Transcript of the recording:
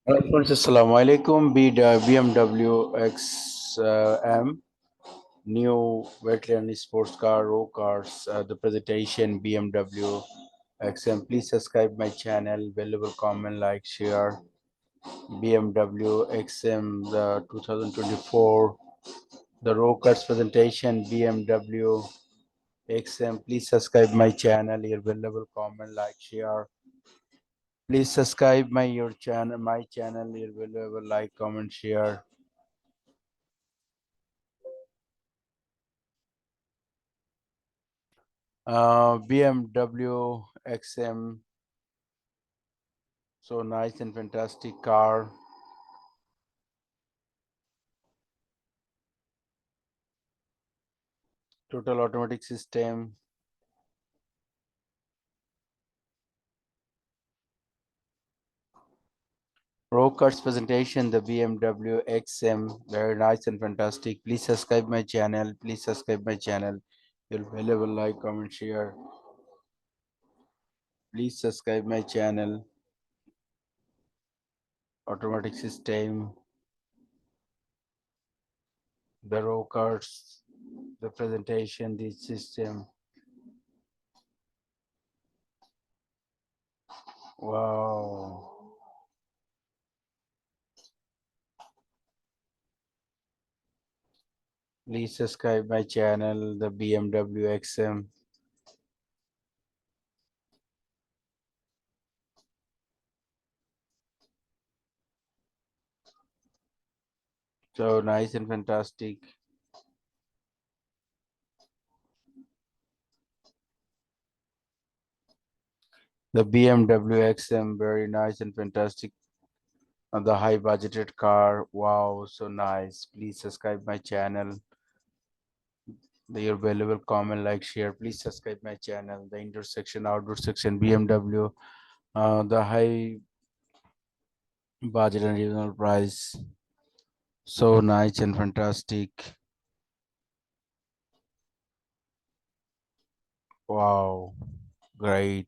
Friends, Assalamu alaikum. BMW XM, new veteran sports car, rocars, the presentation BMW XM. Please subscribe my channel. Valuable comment, like, share. BMW XM, the 2024, the rocars presentation BMW XM. Please subscribe my channel. Your valuable comment, like, share. Please subscribe my channel. Your valuable like, comment, share. BMW XM, so nice and fantastic car. Total automatic system. Rockers presentation, the BMW XM, very nice and fantastic. Please subscribe my channel. Please subscribe my channel. Your valuable like, comment, share. Please subscribe my channel. Automatic system, the rockers, the presentation, the system. Wow. Please subscribe my channel, the BMW XM. So nice and fantastic. The BMW XM, very nice and fantastic. The high budgeted car. Wow, so nice. Please subscribe my channel. Your valuable comment, like, share. Please subscribe my channel. The indoor section, outdoor section, BMW. The high budget and reasonable price. So nice and fantastic. Wow, great.